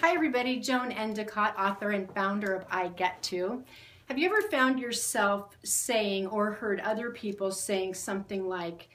Hi everybody, Joan Endicott, author and founder of I Get To. Have you ever found yourself saying or heard other people saying something like,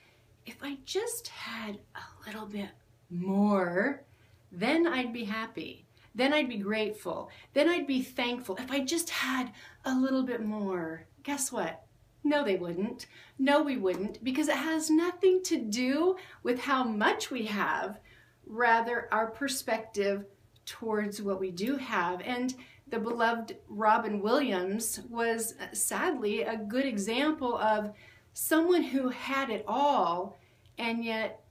if I just had a little bit more, then I'd be happy, then I'd be grateful, then I'd be thankful. If I just had a little bit more. Guess what? No, they wouldn't. No, we wouldn't, because it has nothing to do with how much we have, rather our perspective towards what we do have. And the beloved Robin Williams was sadly a good example of someone who had it all, and yet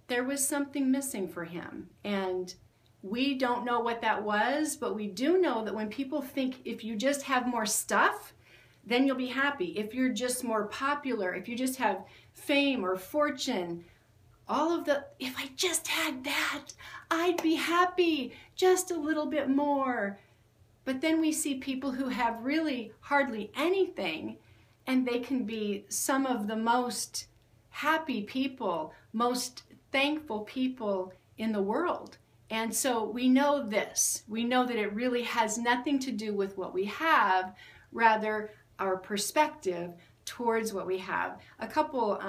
there was something missing for him. And we don't know what that was, but we do know that when people think if you just have more stuff, then you'll be happy. If you're just more popular, if you just have fame or fortune, all of the, if I just had that, I'd be happy, just a little bit more. But then we see people who have really hardly anything, and they can be some of the most happy people, most thankful people in the world. And so we know this. We know that it really has nothing to do with what we have, rather our perspective towards what we have. A couple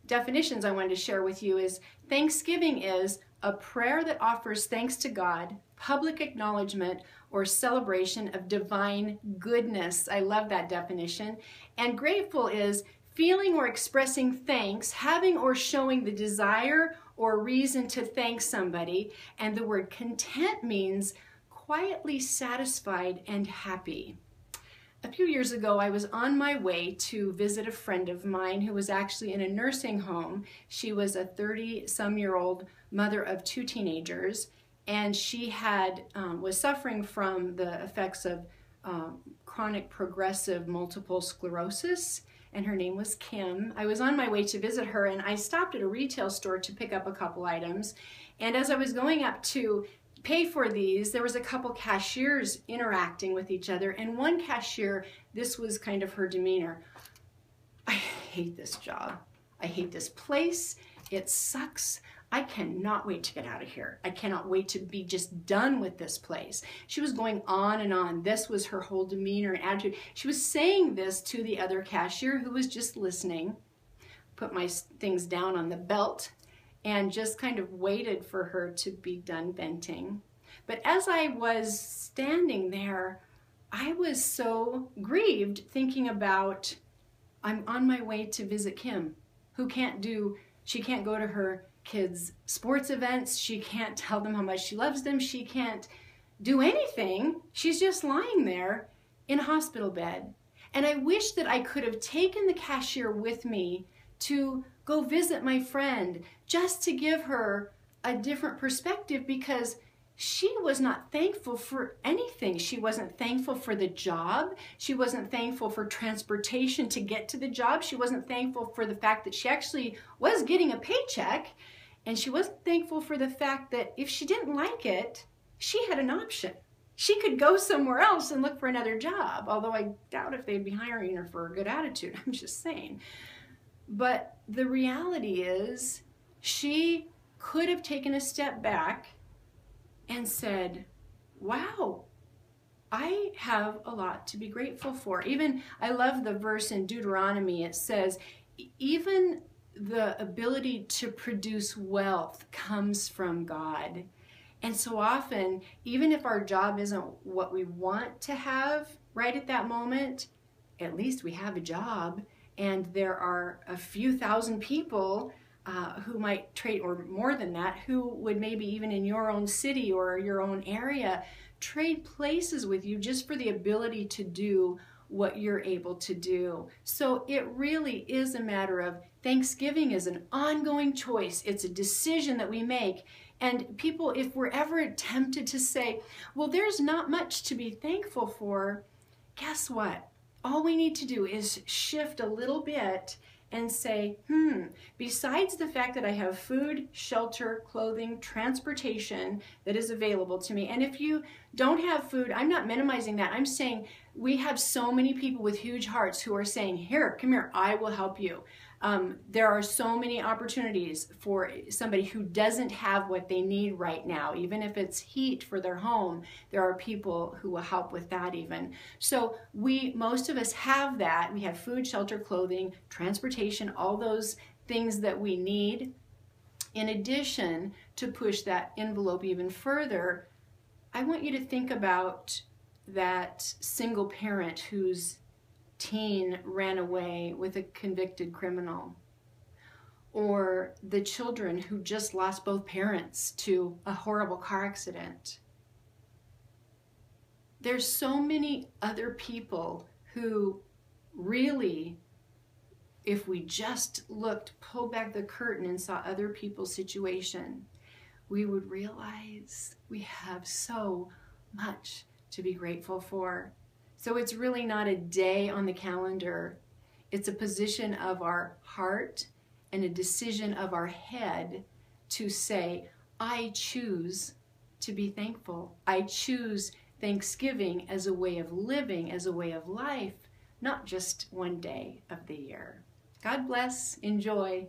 definitions I wanted to share with you is thanksgiving is a prayer that offers thanks to God, public acknowledgement or celebration of divine goodness. I love that definition. And grateful is feeling or expressing thanks, having or showing the desire or reason to thank somebody. And the word content means quietly satisfied and happy. A few years ago, I was on my way to visit a friend of mine who was actually in a nursing home. She was a 30-some-year-old mother of 2 teenagers, and she had was suffering from the effects of chronic progressive multiple sclerosis, and her name was Kim. I was on my way to visit her, and I stopped at a retail store to pick up a couple items, and as I was going up to pay for these, there was a couple cashiers interacting with each other, and one cashier, this was kind of her demeanor. I hate this job. I hate this place. It sucks. I cannot wait to get out of here. I cannot wait to be just done with this place. She was going on and on. This was her whole demeanor and attitude. She was saying this to the other cashier who was just listening. Put my things down on the belt and just kind of waited for her to be done venting. But as I was standing there, I was so grieved thinking about, I'm on my way to visit Kim, who she can't go to her kids' sports events, she can't tell them how much she loves them, she can't do anything. She's just lying there in a hospital bed. And I wish that I could have taken the cashier with me to go visit my friend, just to give her a different perspective, because she was not thankful for anything. She wasn't thankful for the job. She wasn't thankful for transportation to get to the job. She wasn't thankful for the fact that she actually was getting a paycheck. And she wasn't thankful for the fact that if she didn't like it, she had an option. She could go somewhere else and look for another job, although I doubt if they'd be hiring her for a good attitude. I'm just saying. But the reality is, she could have taken a step back and said, wow, I have a lot to be grateful for. Even, I love the verse in Deuteronomy. It says, even the ability to produce wealth comes from God. And so often, even if our job isn't what we want to have right at that moment, at least we have a job. And there are a few thousand people who might trade, or more than that, who would maybe even in your own city or your own area trade places with you just for the ability to do what you're able to do. So it really is a matter of Thanksgiving is an ongoing choice. It's a decision that we make. And people, if we're ever tempted to say, well, there's not much to be thankful for, guess what? All we need to do is shift a little bit and say, besides the fact that I have food, shelter, clothing, transportation that is available to me, and if you don't have food, I'm not minimizing that. I'm saying we have so many people with huge hearts who are saying, here, come here, I will help you. There are so many opportunities for somebody who doesn't have what they need right now. Even if it's heat for their home, there are people who will help with that even. So most of us have that. We have food, shelter, clothing, transportation, all those things that we need. In addition, to push that envelope even further, I want you to think about that single parent whose teen ran away with a convicted criminal, or the children who just lost both parents to a horrible car accident. There's so many other people who really, if we just pulled back the curtain and saw other people's situation, we would realize we have so much to be grateful for. So it's really not a day on the calendar. It's a position of our heart and a decision of our head to say, I choose to be thankful. I choose Thanksgiving as a way of living, as a way of life, not just one day of the year. God bless. Enjoy.